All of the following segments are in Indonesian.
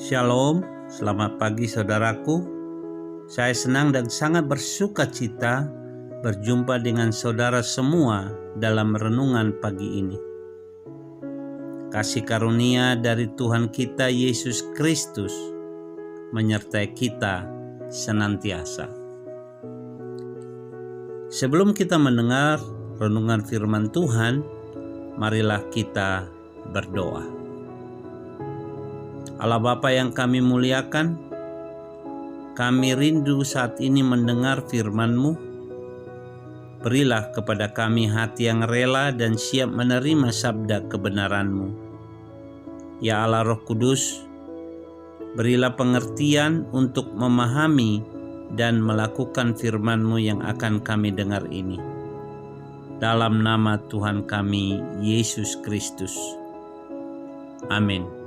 Shalom, selamat pagi saudaraku. Saya senang dan sangat bersuka cita berjumpa dengan saudara semua dalam renungan pagi ini. Kasih karunia dari Tuhan kita Yesus Kristus menyertai kita senantiasa. Sebelum kita mendengar renungan firman Tuhan, marilah kita berdoa. Allah Bapa yang kami muliakan, kami rindu saat ini mendengar firman-Mu. Berilah kepada kami hati yang rela dan siap menerima sabda kebenaran-Mu. Ya Allah Roh Kudus, berilah pengertian untuk memahami dan melakukan firman-Mu yang akan kami dengar ini. Dalam nama Tuhan kami, Yesus Kristus. Amin.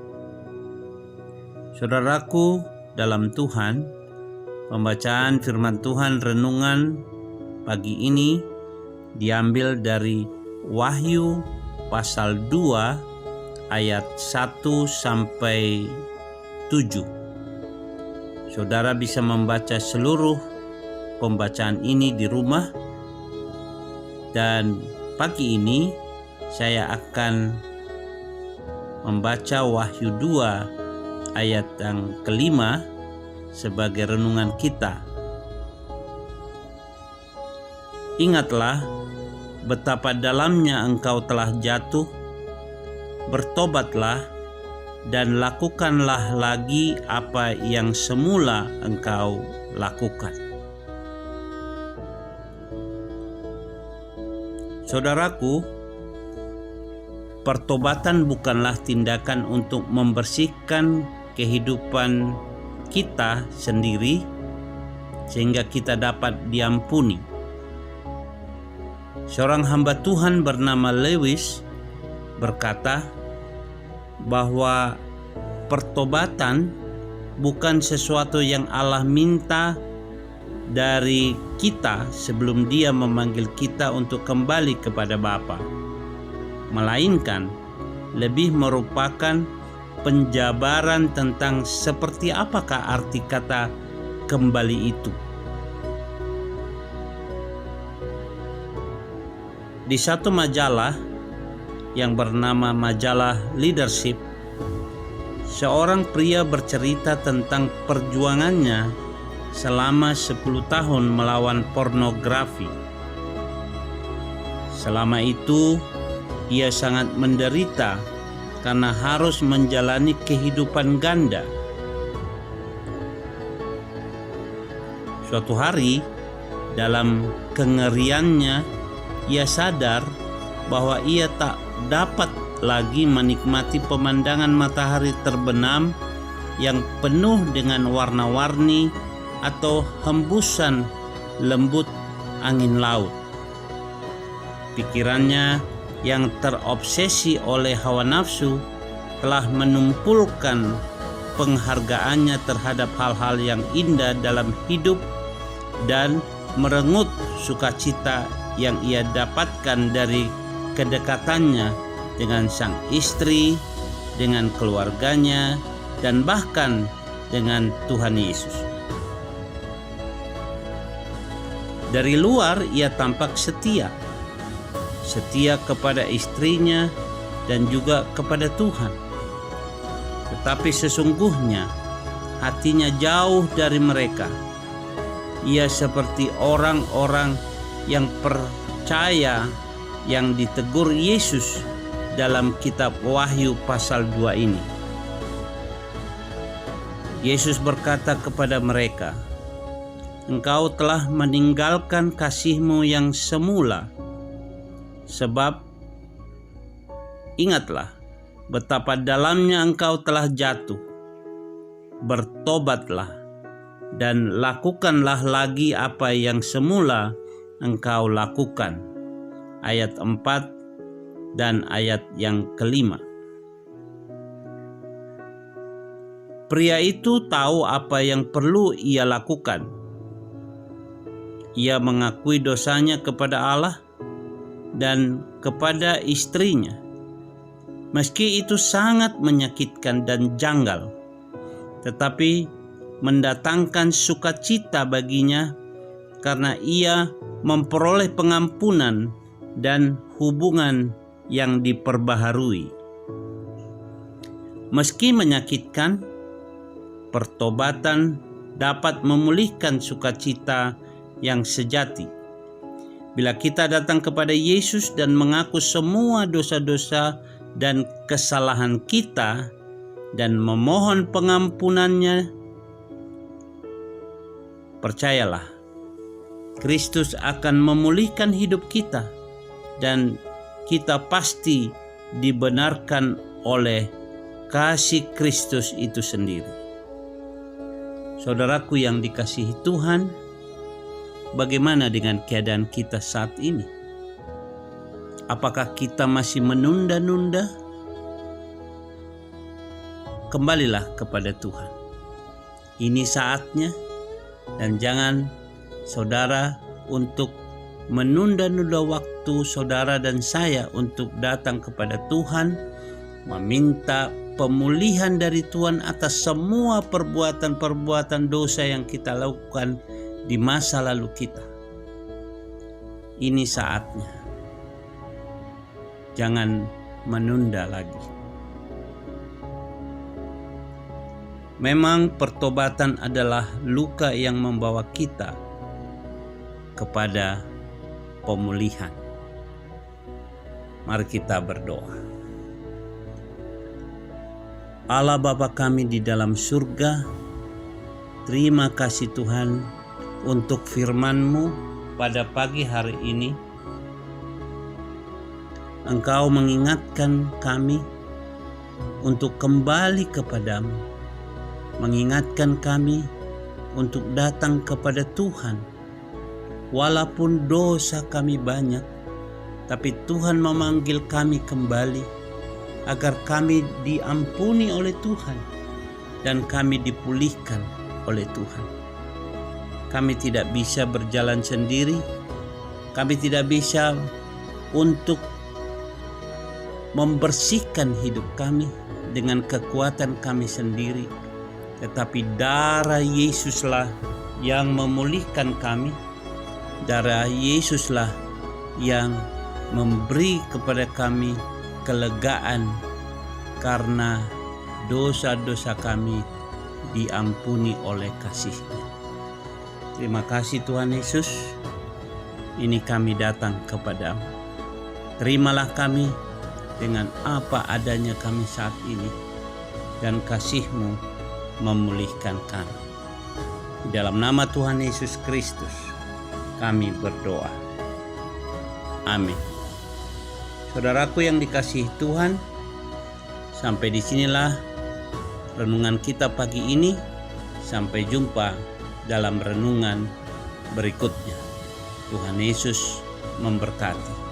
Saudaraku dalam Tuhan, pembacaan firman Tuhan renungan pagi ini diambil dari Wahyu pasal 2 ayat 1 sampai 7. Saudara bisa membaca seluruh pembacaan ini di rumah, dan pagi ini saya akan membaca Wahyu 2 ayat yang kelima sebagai renungan kita. Ingatlah betapa dalamnya engkau telah jatuh, bertobatlah dan lakukanlah lagi apa yang semula engkau lakukan. Saudaraku, pertobatan bukanlah tindakan untuk membersihkan kehidupan kita sendiri sehingga kita dapat diampuni. Seorang hamba Tuhan bernama Lewis berkata bahwa pertobatan bukan sesuatu yang Allah minta dari kita sebelum Dia memanggil kita untuk kembali kepada Bapa, melainkan lebih merupakan penjabaran tentang seperti apakah arti kata kembali itu. Di satu majalah yang bernama majalah Leadership, seorang pria bercerita tentang perjuangannya selama 10 tahun melawan pornografi. Selama itu ia sangat menderita karena harus menjalani kehidupan ganda. Suatu hari, dalam kengeriannya, ia sadar bahwa ia tak dapat lagi menikmati pemandangan matahari terbenam yang penuh dengan warna-warni atau hembusan lembut angin laut. Pikirannya yang terobsesi oleh hawa nafsu telah menumpulkan penghargaannya terhadap hal-hal yang indah dalam hidup dan merenggut sukacita yang ia dapatkan dari kedekatannya dengan sang istri, dengan keluarganya, dan bahkan dengan Tuhan Yesus. Dari luar ia tampak setia kepada istrinya dan juga kepada Tuhan. Tetapi sesungguhnya hatinya jauh dari mereka. Ia seperti orang-orang yang percaya yang ditegur Yesus dalam kitab Wahyu pasal 2 ini. Yesus berkata kepada mereka, "Engkau telah meninggalkan kasih-Mu yang semula. Sebab ingatlah betapa dalamnya engkau telah jatuh. Bertobatlah dan lakukanlah lagi apa yang semula engkau lakukan." Ayat 4 dan ayat yang kelima. Pria itu tahu apa yang perlu ia lakukan. Ia mengakui dosanya kepada Allah dan kepada istrinya. Meski itu sangat menyakitkan dan janggal, tetapi mendatangkan sukacita baginya karena ia memperoleh pengampunan dan hubungan yang diperbaharui. Meski menyakitkan, pertobatan dapat memulihkan sukacita yang sejati. Bila kita datang kepada Yesus dan mengaku semua dosa-dosa dan kesalahan kita dan memohon pengampunannya, percayalah, Kristus akan memulihkan hidup kita dan kita pasti dibenarkan oleh kasih Kristus itu sendiri. Saudaraku yang dikasihi Tuhan, bagaimana dengan keadaan kita saat ini? Apakah kita masih menunda-nunda? Kembalilah kepada Tuhan. Ini saatnya, dan jangan saudara untuk menunda-nunda waktu saudara dan saya untuk datang kepada Tuhan, meminta pemulihan dari Tuhan atas semua perbuatan-perbuatan dosa yang kita lakukan di masa lalu kita. Ini saatnya. Jangan menunda lagi. Memang pertobatan adalah luka yang membawa kita kepada pemulihan. Mari kita berdoa. Allah Bapa kami di dalam surga, terima kasih Tuhan untuk firman-Mu pada pagi hari ini. Engkau mengingatkan kami untuk kembali kepadamu, mengingatkan kami untuk datang kepada Tuhan. Walaupun dosa kami banyak, tapi Tuhan memanggil kami kembali agar kami diampuni oleh Tuhan dan kami dipulihkan oleh Tuhan. Kami tidak bisa berjalan sendiri, kami tidak bisa untuk membersihkan hidup kami dengan kekuatan kami sendiri, tetapi darah Yesuslah yang memulihkan kami. Darah Yesuslah yang memberi kepada kami kelegaan karena dosa-dosa kami diampuni oleh kasih-Nya. Terima kasih Tuhan Yesus, ini kami datang kepadamu. Terimalah kami dengan apa adanya kami saat ini, dan kasih-Mu memulihkan kami. Di dalam nama Tuhan Yesus Kristus kami berdoa. Amin. Saudaraku yang dikasihi Tuhan, sampai disinilah renungan kita pagi ini. Sampai jumpa dalam renungan berikutnya. Tuhan Yesus memberkati.